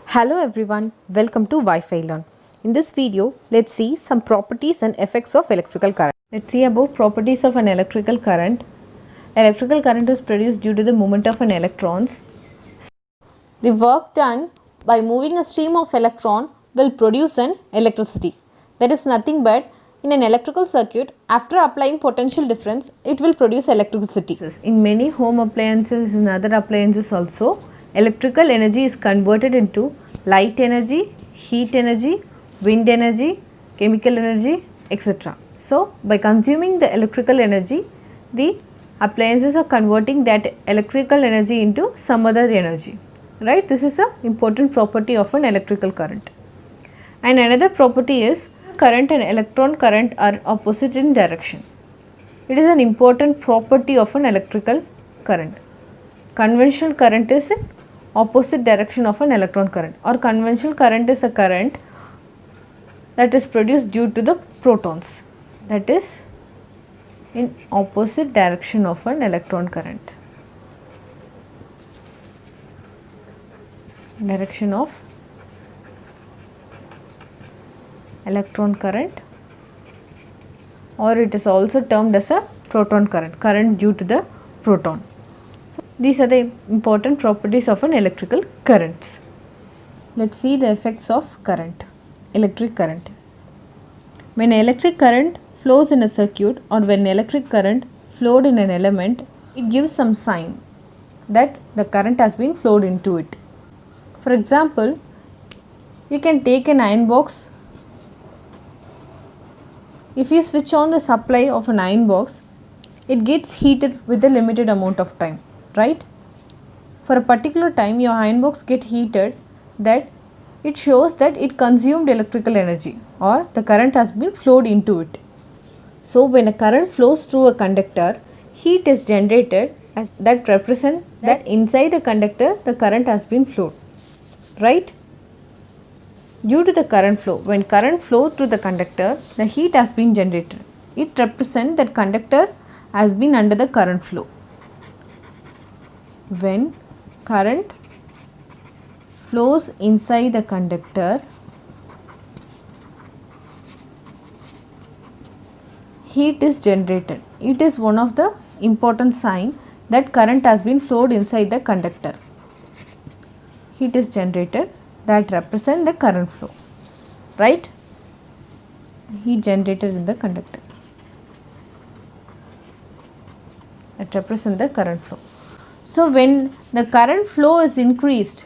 Hello everyone, welcome to Wi-Fi Learn. In this video, let's see some properties and effects of electrical current. Let's see about properties of an electrical current. Electrical current is produced due to the movement of an electrons. The work done by moving a stream of electron will produce an electricity. That is nothing but in an electrical circuit, after applying potential difference, it will produce electricity. In many home appliances and other appliances also, electrical energy is converted into light energy, heat energy, wind energy, chemical energy, etc. So, by consuming the electrical energy, the appliances are converting that electrical energy into some other energy. Right? This is an important property of an electrical current. And another property is current and electron current are opposite in direction. It is an important property of an electrical current. Conventional current is in opposite direction of an electron current, or conventional current is a current that is produced due to the protons, that is in opposite direction of an electron current. Direction of electron current, or it is also termed as a proton current, current due to the proton. These are the important properties of an electrical currents. Let's see the effects of current, electric current. When electric current flows in a circuit, or when electric current flowed in an element, it gives some sign that the current has been flowed into it. For example, you can take an iron box. If you switch on the supply of an iron box, it gets heated with a limited amount of time, right? For a particular time your iron box get heated, that it shows that it consumed electrical energy, or the current has been flowed into it. So when a current flows through a conductor, heat is generated as that represent that inside the conductor the current has been flowed, right? Due to the current flow, when current flows through the conductor, the heat has been generated. It represents that conductor has been under the current flow. When current flows inside the conductor, heat is generated. It is one of the important signs that current has been flowed inside the conductor. Heat is generated, that represent the current flow, right? Heat generated in the conductor, that represent the current flow. So when the current flow is increased,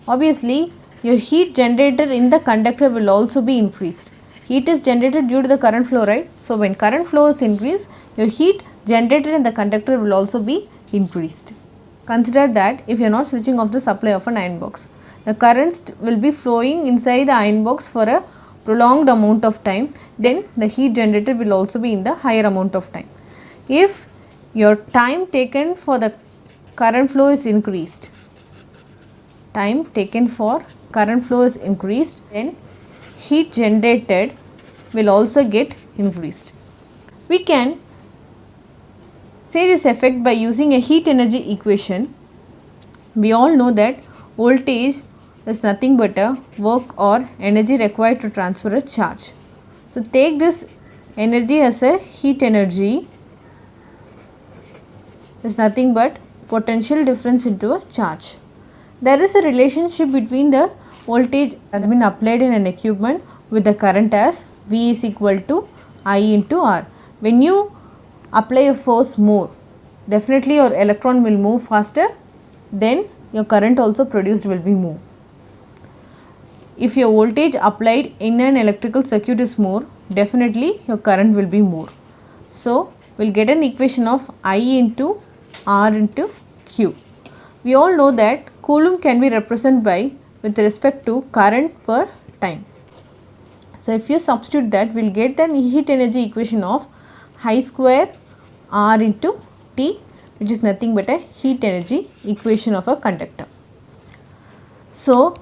obviously your heat generated in the conductor will also be increased. Heat is generated due to the current flow, right? So when current flow is increased, your heat generated in the conductor will also be increased. Consider that if you are not switching off the supply of an iron box, the currents will be flowing inside the iron box for a prolonged amount of time, then the heat generated will also be in the higher amount of time. If your time taken for the current flow is increased, then heat generated will also get increased. We can say this effect by using a heat energy equation. We all know that voltage is nothing but a work or energy required to transfer a charge. So take this energy as a heat energy, is nothing but potential difference into a charge. There is a relationship between the voltage has been applied in an equipment with the current as V is equal to I into R. When you apply a force more, definitely your electron will move faster, then your current also produced will be more. If your voltage applied in an electrical circuit is more, definitely your current will be more. So we'll get an equation of I into R into Q. We all know that Coulomb can be represented by with respect to current per time. So if you substitute that, we'll get the heat energy equation of I square R into T, which is nothing but a heat energy equation of a conductor. So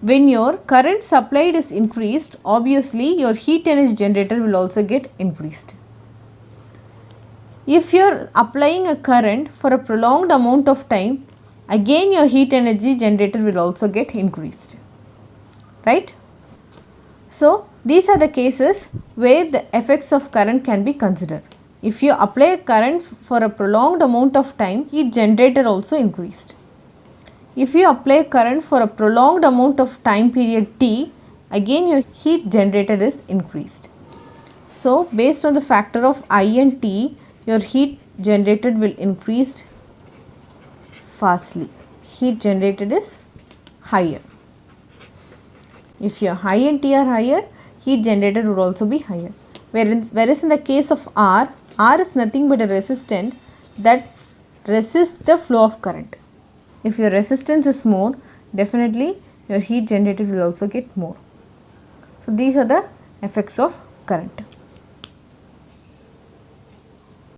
when your current supplied is increased, obviously your heat energy generated will also get increased. If you are applying a current for a prolonged amount of time, again your heat energy generated will also get increased, right? So these are the cases where the effects of current can be considered. If you apply a current for a prolonged amount of time, heat generated also increased. If you apply current for a prolonged amount of time period t, again your heat generated is increased. So based on the factor of I and t, your heat generated will increase fastly. Heat generated is higher. If your I and t are higher, heat generated would also be higher. Whereas in the case of R is nothing but a resistant that resists the flow of current. If your resistance is more, definitely your heat generated will also get more. So these are the effects of current.